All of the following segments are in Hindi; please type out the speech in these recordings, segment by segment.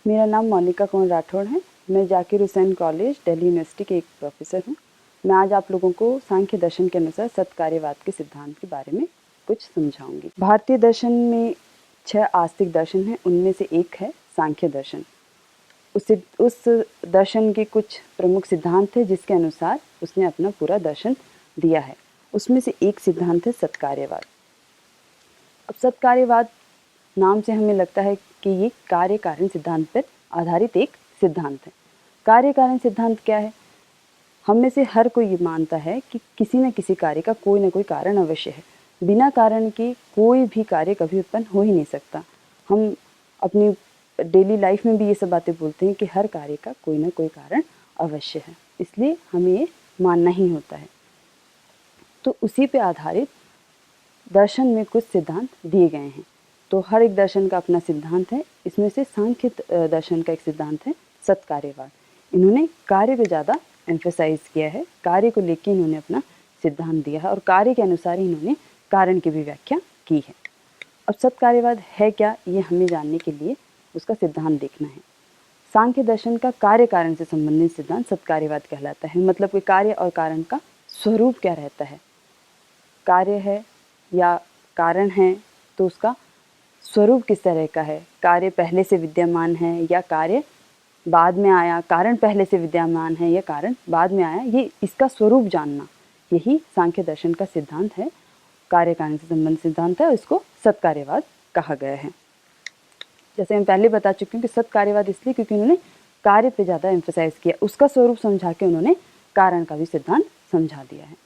मेरा नाम मोनिका कौर राठौड़ है। मैं जाकिर हुसैन कॉलेज दिल्ली यूनिवर्सिटी के एक प्रोफेसर हूँ। मैं आज आप लोगों को सांख्य दर्शन के अनुसार सत्कार्यवाद के सिद्धांत के बारे में कुछ समझाऊंगी। भारतीय दर्शन में 6 आस्तिक दर्शन हैं, उनमें से एक है सांख्य दर्शन। उस दर्शन के कुछ प्रमुख सिद्धांत है जिसके अनुसार उसने अपना पूरा दर्शन दिया है। उसमें से एक सिद्धांत है सत्कार्यवाद। अब सत्कार्यवाद नाम से हमें लगता है कि ये कार्य कारण सिद्धांत पर आधारित एक सिद्धांत है। कार्य कारण सिद्धांत क्या है? हम में से हर कोई ये मानता है कि किसी न किसी कार्य का कोई ना कोई कारण अवश्य है। बिना कारण के कोई भी कार्य कभी उत्पन्न हो ही नहीं सकता। हम अपनी डेली लाइफ में भी ये सब बातें बोलते हैं कि हर कार्य का कोई ना कोई कारण अवश्य है, इसलिए हमें ये मानना ही होता है। तो उसी पे आधारित दर्शन में कुछ सिद्धांत दिए गए हैं। तो हर एक दर्शन का अपना सिद्धांत है। इसमें से सांख्य दर्शन का एक सिद्धांत है सत्कार्यवाद। इन्होंने कार्य को ज़्यादा एम्फेसाइज किया है, कार्य को लेकर इन्होंने अपना सिद्धांत दिया है और कार्य के अनुसार ही इन्होंने कारण की भी व्याख्या की है। अब सत्कार्यवाद है क्या, ये हमें जानने के लिए उसका सिद्धांत देखना है। सांख्य दर्शन का कार्य कारण से संबंधित सिद्धांत सत्कार्यवाद कहलाता है। मतलब कि कार्य और कारण का स्वरूप क्या रहता है। कार्य है या कारण है तो उसका स्वरूप किस तरह का है। कार्य पहले से विद्यमान है या कार्य बाद में आया, कारण पहले से विद्यमान है या कारण बाद में आया, ये इसका स्वरूप जानना, यही सांख्य दर्शन का सिद्धांत है। कार्य कारण से संबंधित सिद्धांत है और इसको सत्कार्यवाद कहा गया है। जैसे मैं पहले बता चुकी हूँ कि सत्कार्यवाद इसलिए क्योंकि उन्होंने कार्य पे ज़्यादा एम्फेसाइज किया, उसका स्वरूप समझा के उन्होंने कारण का भी सिद्धांत समझा दिया है।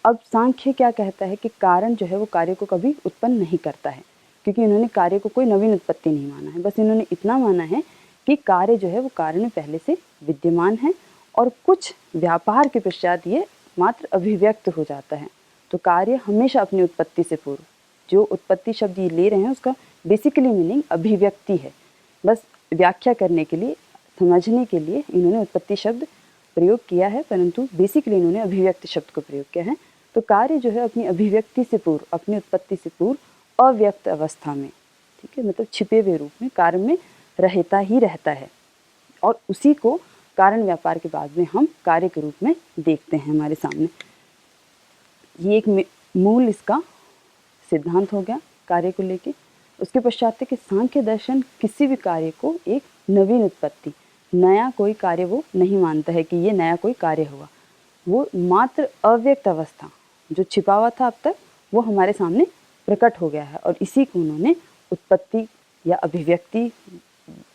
अब सांख्य क्या कहता है कि कारण जो है वो कार्य को कभी उत्पन्न नहीं करता है, क्योंकि इन्होंने कार्य को कोई नवीन उत्पत्ति नहीं माना है। बस इन्होंने इतना माना है कि कार्य जो है वो कारण में पहले से विद्यमान है और कुछ व्यापार के पश्चात ये मात्र अभिव्यक्त हो जाता है। तो कार्य हमेशा अपनी उत्पत्ति से पूर्व, जो उत्पत्ति शब्द ये ले रहे हैं उसका बेसिकली मीनिंग अभिव्यक्ति है। बस व्याख्या करने के लिए, समझने के लिए इन्होंने उत्पत्ति शब्द प्रयोग किया है, परंतु बेसिकली इन्होंने अभिव्यक्ति शब्द को प्रयोग किया है। तो कार्य जो है अपनी अभिव्यक्ति से पूर्व, अपनी उत्पत्ति से पूर्व अव्यक्त अवस्था में, ठीक है, मतलब छिपे हुए रूप में कार्य में रहता ही रहता है और उसी को कारण व्यापार के बाद में हम कार्य के रूप में देखते हैं हमारे सामने। ये एक मूल इसका सिद्धांत हो गया कार्य को लेके। उसके पश्चात है कि सांख्य दर्शन किसी भी कार्य को एक नवीन उत्पत्ति, नया कोई कार्य वो नहीं मानता है कि ये नया कोई कार्य हुआ। वो मात्र अव्यक्त अवस्था जो छिपा हुआ था अब तक, वो हमारे सामने प्रकट हो गया है और इसी को उन्होंने उत्पत्ति या अभिव्यक्ति,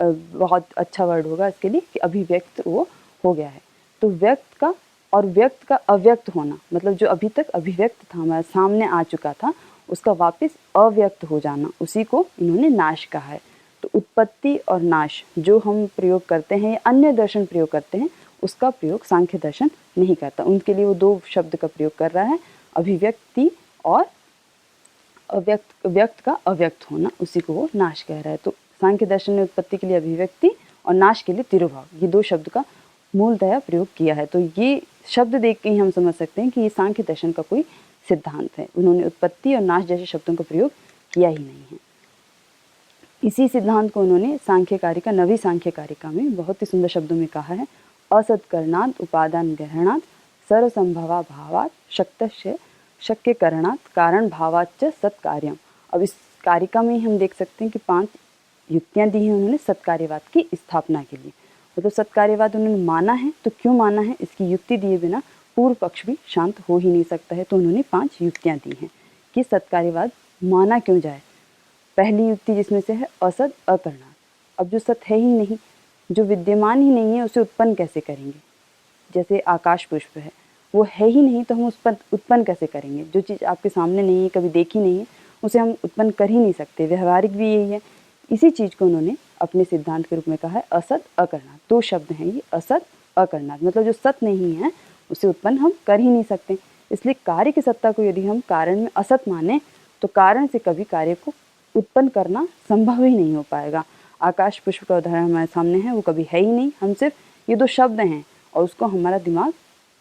बहुत अच्छा वर्ड होगा इसके लिए कि अभिव्यक्त वो हो गया है। तो व्यक्त का और व्यक्त का अव्यक्त होना, मतलब जो अभी तक अभिव्यक्त था, हमारे सामने आ चुका था, उसका वापस अव्यक्त हो जाना, उसी को इन्होंने नाश कहा है। तो उत्पत्ति और नाश जो हम प्रयोग करते हैं या अन्य दर्शन प्रयोग करते हैं, उसका प्रयोग सांख्य दर्शन नहीं करता। उनके लिए वो 2 शब्द का प्रयोग कर रहा है, अभिव्यक्ति और व्यक्त का अव्यक्त होना, उसी को वो नाश कह रहा है। तो सांख्य दर्शन ने उत्पत्ति के लिए अभिव्यक्ति और नाश के लिए तिरोभाव, ये 2 शब्द का मूलतः प्रयोग किया है। तो ये शब्द देख के ही हम समझ सकते हैं कि ये सांख्य दर्शन का कोई सिद्धांत है। उन्होंने उत्पत्ति और नाश जैसे शब्दों का प्रयोग किया ही नहीं है। इसी सिद्धांत को उन्होंने सांख्य कारिका, नवी सांख्य कारिका में बहुत ही सुंदर शब्दों में कहा है, असत्करणात् उपादान ग्रहणात् सर्वसंभवा भावात् शक्तस्य शक्य करणात् कारण भावाच्च सत्कार्यम। अब इस कारिका में ही हम देख सकते हैं कि 5 युक्तियां दी हैं उन्होंने सत्कार्यवाद की स्थापना के लिए। तो सत्कार्यवाद उन्होंने माना है, तो क्यों माना है इसकी युक्ति दिए बिना पूर्व पक्ष भी शांत हो ही नहीं सकता है। तो उन्होंने 5 युक्तियां दी हैं कि सत्कार्यवाद माना क्यों जाए। पहली युक्ति जिसमें से है असत अकरणात्। अब जो सत है ही नहीं, जो विद्यमान ही नहीं है, उसे उत्पन्न कैसे करेंगे। जैसे आकाश पुष्प है, वो है ही नहीं तो हम उस पर उत्पन्न कैसे करेंगे। जो चीज़ आपके सामने नहीं है, कभी देखी नहीं है, उसे हम उत्पन्न कर ही नहीं सकते। व्यवहारिक भी यही है। इसी चीज़ को उन्होंने अपने सिद्धांत के रूप में कहा है असत अकरणात्। 2 शब्द हैं ये, असत अकरणात्, मतलब जो सत नहीं है उसे उत्पन्न हम कर ही नहीं सकते। इसलिए कार्य की सत्ता को यदि हम कारण में असत माने तो कारण से कभी कार्य को उत्पन्न करना संभव ही नहीं हो पाएगा। आकाश पुष्प का उदाहरण हमारे सामने है, वो कभी है ही नहीं। हम सिर्फ ये 2 शब्द हैं और उसको हमारा दिमाग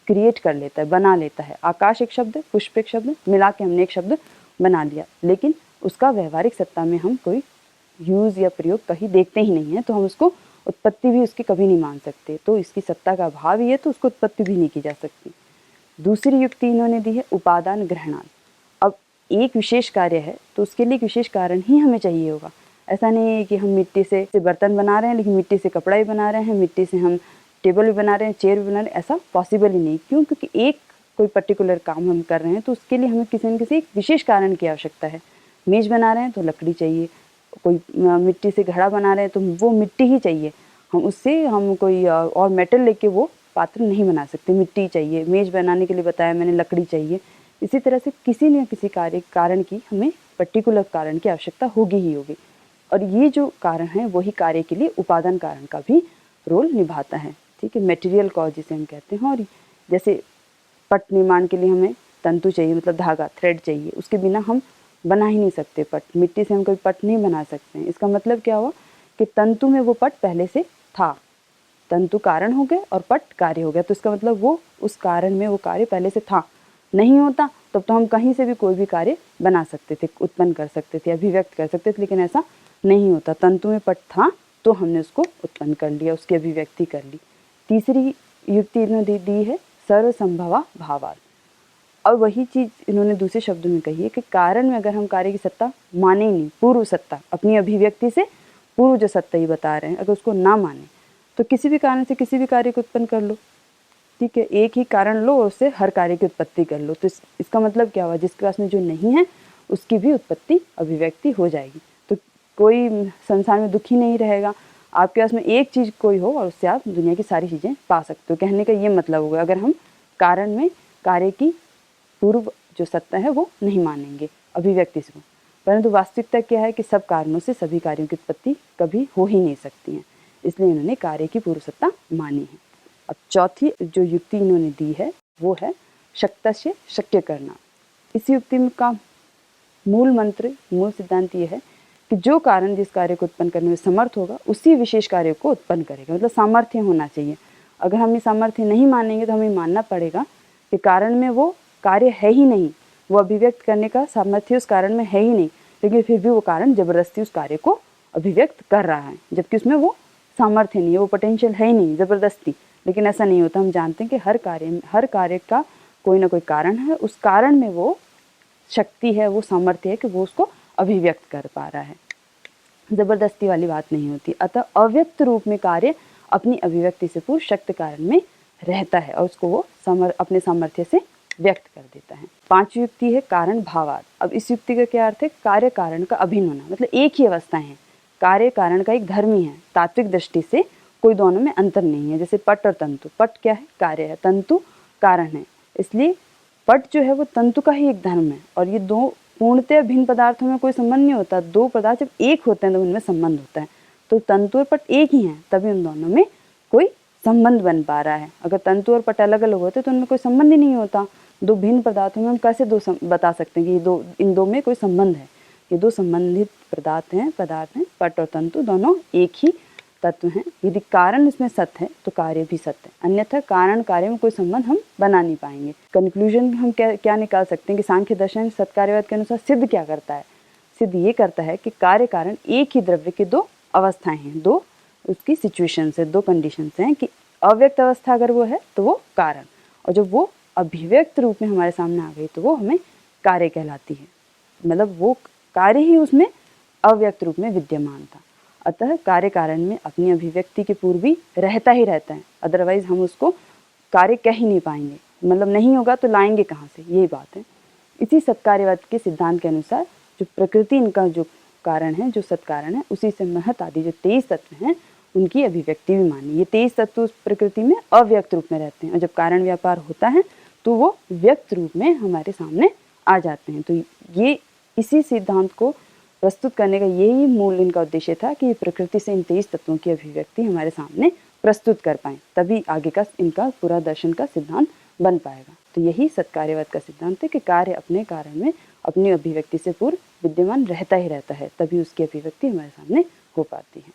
क्रिएट कर लेता है, बना लेता है। आकाश एक शब्द, पुष्प एक शब्द, मिला के हमने एक शब्द बना लिया, लेकिन उसका व्यवहारिक सत्ता में हम कोई यूज़ या प्रयोग कहीं देखते ही नहीं है, तो हम उसको उत्पत्ति भी उसकी कभी नहीं मान सकते, तो इसकी सत्ता का अभाव ही है, तो उसको उत्पत्ति भी नहीं की जा सकती। दूसरी युक्ति इन्होंने दी है उपादान ग्रहणात्। अब एक विशेष कार्य है तो उसके लिए एक विशेष कारण ही हमें चाहिए होगा। ऐसा नहीं है कि हम मिट्टी से बर्तन बना रहे हैं लेकिन मिट्टी से कपड़ा भी बना रहे हैं, मिट्टी से हम टेबल भी बना रहे हैं, चेयर भी बना रहे हैं, ऐसा पॉसिबल ही नहीं। क्यों? क्योंकि एक कोई पर्टिकुलर काम हम कर रहे हैं तो उसके लिए हमें किसी न किसी एक विशेष कारण की आवश्यकता है। मेज बना रहे हैं तो लकड़ी चाहिए, कोई मिट्टी से घड़ा बना रहे हैं तो वो मिट्टी ही चाहिए, हम कोई और मेटल लेके वो पात्र नहीं बना सकते, मिट्टी चाहिए। मेज बनाने के लिए बताया मैंने, लकड़ी चाहिए। इसी तरह से किसी न किसी कारण की हमें पर्टिकुलर कारण की आवश्यकता होगी ही होगी, और ये जो कारण है वही कार्य के लिए उपादान कारण का भी रोल निभाता है। ठीक है, मटेरियल कॉज जिसे हम कहते हैं। और जैसे पट निर्माण के लिए हमें तंतु चाहिए, मतलब धागा, थ्रेड चाहिए, उसके बिना हम बना ही नहीं सकते पट। मिट्टी से हम कोई पट नहीं बना सकते हैं। इसका मतलब क्या हुआ कि तंतु में वो पट पहले से था, तंतु कारण हो गए और पट कार्य हो गया, तो इसका मतलब वो उस कारण में वो कार्य पहले से था। नहीं होता तब तो हम कहीं से भी कोई भी कार्य बना सकते थे, उत्पन्न कर सकते थे, अभिव्यक्त कर सकते थे, लेकिन ऐसा नहीं होता। तंतु में पट था तो हमने उसको उत्पन्न कर लिया, उसकी अभिव्यक्ति कर ली। तीसरी युक्ति इन्होंने दी है सर्वसंभवा भावात्। और वही चीज़ इन्होंने दूसरे शब्दों में कही है कि कारण में अगर हम कार्य की सत्ता माने ही नहीं, पूर्व सत्ता, अपनी अभिव्यक्ति से पूर्व जो सत्ता ही बता रहे हैं, अगर उसको ना माने तो किसी भी कारण से किसी भी कार्य को उत्पन्न कर लो। ठीक है, एक ही कारण लो और उससे हर कार्य की उत्पत्ति कर लो। तो इसका मतलब क्या हुआ, जिसके पास में जो नहीं है उसकी भी उत्पत्ति अभिव्यक्ति हो जाएगी। तो कोई संसार में दुखी नहीं रहेगा। आपके पास में एक चीज़ कोई हो और उससे आप दुनिया की सारी चीज़ें पा सकते हो। कहने का ये मतलब होगा, अगर हम कारण में कार्य की पूर्व जो सत्ता है वो नहीं मानेंगे अभिव्यक्ति से। परंतु वास्तविकता क्या है कि सब कारणों से सभी कार्यों की उत्पत्ति कभी हो ही नहीं सकती है, इसलिए इन्होंने कार्य की पूर्व सत्ता मानी है। अब चौथी जो युक्ति इन्होंने दी है वो है शक्तस्य शक्य करना। इस युक्ति का मूल मंत्र, मूल सिद्धांत ये है कि जो कारण जिस कार्य को उत्पन्न करने में समर्थ होगा उसी विशेष कार्य को उत्पन्न करेगा, मतलब सामर्थ्य होना चाहिए। अगर हम ये सामर्थ्य नहीं मानेंगे तो हमें मानना पड़ेगा कि कारण में वो कार्य है ही नहीं, वो अभिव्यक्त करने का सामर्थ्य उस कारण में है ही नहीं, लेकिन फिर भी वो कारण जबरदस्ती उस कार्य को अभिव्यक्त कर रहा है, जबकि उसमें वो सामर्थ्य नहीं है, वो पोटेंशियल है ही नहीं, जबरदस्ती। लेकिन ऐसा नहीं होता। हम जानते हैं कि हर कार्य का कोई ना कोई कारण है, उस कारण में वो शक्ति है, वो सामर्थ्य है कि वो उसको अभिव्यक्त कर पा रहा है। जबरदस्ती वाली बात नहीं होती। अतः अव्यक्त रूप में कार्य अपनी अभिव्यक्ति से पूर्व शक्त कारण में रहता है और उसको वो अपने सामर्थ्य से व्यक्त कर देता है। पांचवी युक्ति है कारण भावात्। अब इस युक्ति का क्या अर्थ है, कार्य कारण का अभिन्न होना, मतलब एक ही अवस्था है, कार्य कारण का एक धर्म ही है। तात्विक दृष्टि से कोई दोनों में अंतर नहीं है। जैसे पट और तंतु, पट क्या है, कार्य है, तंतु कारण है, इसलिए पट जो है वो तंतु का ही एक धर्म है। और ये दो पूर्णतः भिन्न पदार्थों में कोई संबंध नहीं होता। दो पदार्थ जब एक होते हैं तो उनमें संबंध होता है। तो तंतु और पट एक ही हैं, तभी उन दोनों में कोई संबंध बन पा रहा है। अगर तंतु और पट अलग अलग होते तो उनमें कोई संबंध ही नहीं होता। दो भिन्न पदार्थों में हम कैसे बता सकते हैं कि इन दो में कोई संबंध है। ये दो संबंधित पदार्थ हैं, पट और तंतु दोनों एक ही तत्व हैं। यदि कारण इसमें सत्य है तो कार्य भी सत्य है, अन्यथा कारण कार्य में कोई संबंध हम बना नहीं पाएंगे। कंक्लूजन हम क्या निकाल सकते हैं कि सांख्य दर्शन सत्कार्यवाद के अनुसार सिद्ध क्या करता है, सिद्ध ये करता है कि कार्य कारण एक ही द्रव्य की दो अवस्थाएं हैं, दो उसकी सिचुएशंस है, दो कंडीशंस हैं कि अव्यक्त अवस्था अगर वो है तो वो कारण, और जब वो अभिव्यक्त रूप में हमारे सामने आ गई तो वो हमें कार्य कहलाती है। मतलब वो कार्य ही उसमें अव्यक्त रूप में विद्यमान था। अतः कार्य कारण में अपनी अभिव्यक्ति के पूर्व भी रहता ही रहता है, अदरवाइज हम उसको कार्य कह ही नहीं पाएंगे। मतलब नहीं होगा तो लाएंगे कहाँ से, यही बात है। इसी सत्कार्यवाद के सिद्धांत के अनुसार जो प्रकृति इनका जो कारण है, जो सत्कारण है, उसी से महत आदि जो 23 तत्व हैं उनकी अभिव्यक्ति भी मानी। ये 23 तत्व उस प्रकृति में अव्यक्त रूप में रहते हैं और जब कारण व्यापार होता है तो वो व्यक्त रूप में हमारे सामने आ जाते हैं। तो ये इसी सिद्धांत को प्रस्तुत करने का यही मूल इनका उद्देश्य था कि प्रकृति से इन 23 तत्वों की अभिव्यक्ति हमारे सामने प्रस्तुत कर पाएं, तभी आगे का इनका पूरा दर्शन का सिद्धांत बन पाएगा। तो यही सत्कार्यवाद का सिद्धांत है कि कार्य अपने कारण में अपनी अभिव्यक्ति से पूर्व विद्यमान रहता ही रहता है, तभी उसकी अभिव्यक्ति हमारे सामने हो पाती है।